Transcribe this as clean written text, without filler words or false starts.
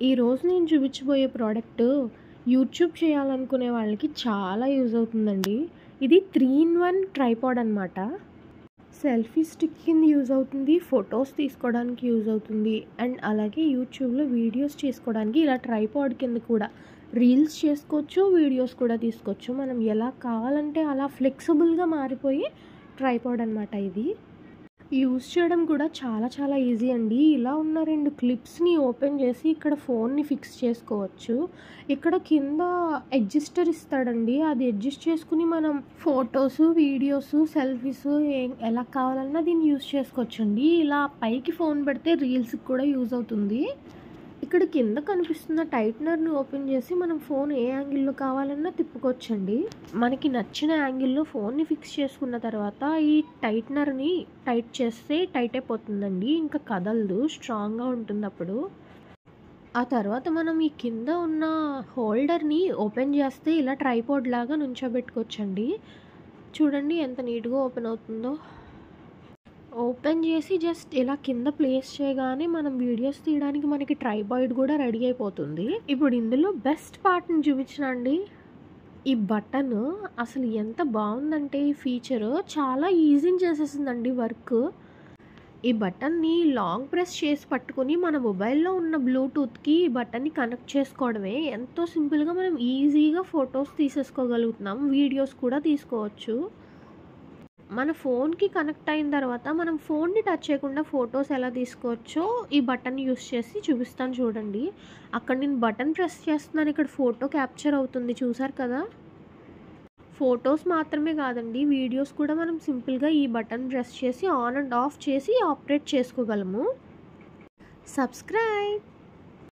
ఈరోజు నేను చూపించబోయే ప్రోడక్ట్ యూట్యూబ్ చేయాలనుకునే వాళ్ళకి చాలా యూజ్ అవుతుందండి. ఇది 3-in-1 ట్రైపాడ్ అనమాట. సెల్ఫీ స్టిక్ కింద యూజ్ అవుతుంది, ఫొటోస్ తీసుకోవడానికి యూజ్ అవుతుంది, అండ్ అలాగే యూట్యూబ్లో వీడియోస్ చేసుకోవడానికి ఇలా ట్రైపాడ్ కింద కూడా రీల్స్ చేసుకోవచ్చు, వీడియోస్ కూడా తీసుకోవచ్చు. మనం ఎలా కావాలంటే అలా ఫ్లెక్సిబుల్గా మారిపోయి ట్రైపాడ్ అనమాట. ఇది యూజ్ చేయడం కూడా చాలా ఈజీ అండి. ఇలా ఉన్న 2 క్లిప్స్ని ఓపెన్ చేసి ఇక్కడ ఫోన్ని ఫిక్స్ చేసుకోవచ్చు. ఇక్కడ కింద అడ్జస్టర్ ఇస్తాడండి, అది అడ్జస్ట్ చేసుకుని మనం ఫొటోస్, వీడియోస్, సెల్ఫీస్ ఎలా కావాలన్నా దీన్ని యూజ్ చేసుకోవచ్చండి. ఇలా పైకి ఫోన్ పెడితే రీల్స్కి కూడా యూజ్ అవుతుంది. ఇక్కడ కింద కనిపిస్తున్న టైట్నర్ని ఓపెన్ చేసి మనం ఫోన్ ఏ యాంగిల్లో కావాలన్నా తిప్పుకోవచ్చండి. మనకి నచ్చిన యాంగిల్లో ఫోన్ని ఫిక్స్ చేసుకున్న తర్వాత ఈ టైట్నర్ని టైట్ చేస్తే టైట్ అయిపోతుందండి, ఇంకా కదలదు, స్ట్రాంగ్గా ఉంటుంది అప్పుడు. ఆ తర్వాత మనం ఈ కింద ఉన్న హోల్డర్ని ఓపెన్ చేస్తే ఇలా ట్రైపాడ్ లాగా నుంచోబెట్టుకోవచ్చండి. చూడండి ఎంత నీట్గా ఓపెన్ అవుతుందో. ఓపెన్ చేసి జస్ట్ ఇలా కింద ప్లేస్ చేయగానే మనం వీడియోస్ తీయడానికి మనకి ట్రైపాడ్ కూడా రెడీ అయిపోతుంది. ఇప్పుడు ఇందులో బెస్ట్ పార్ట్ని చూపించిన అండి, ఈ బటన్ అసలు ఎంత బాగుందంటే ఈ ఫీచర్ చాలా ఈజీని చేసేసిందండి వర్క్. ఈ బటన్ని లాంగ్ ప్రెస్ చేసి పట్టుకొని మన మొబైల్లో ఉన్న బ్లూటూత్కి ఈ బటన్ని కనెక్ట్ చేసుకోవడమే. ఎంతో సింపుల్గా మనం ఈజీగా ఫొటోస్ తీసేసుకోగలుగుతున్నాం, వీడియోస్ కూడా తీసుకోవచ్చు. మన ఫోన్కి కనెక్ట్ అయిన తర్వాత మనం ఫోన్ని టచ్ చేయకుండా ఫొటోస్ ఎలా తీసుకోవచ్చో ఈ బటన్ యూస్ చేసి చూపిస్తాను చూడండి. అక్కడ నేను బటన్ ప్రెస్ చేస్తున్నాను, ఇక్కడ ఫోటో క్యాప్చర్ అవుతుంది, చూసారు కదా. ఫొటోస్ మాత్రమే కాదండి, వీడియోస్ కూడా మనం సింపుల్గా ఈ బటన్ ప్రెస్ చేసి ఆన్ అండ్ ఆఫ్ చేసి ఆపరేట్ చేసుకోగలము. సబ్స్క్రైబ్.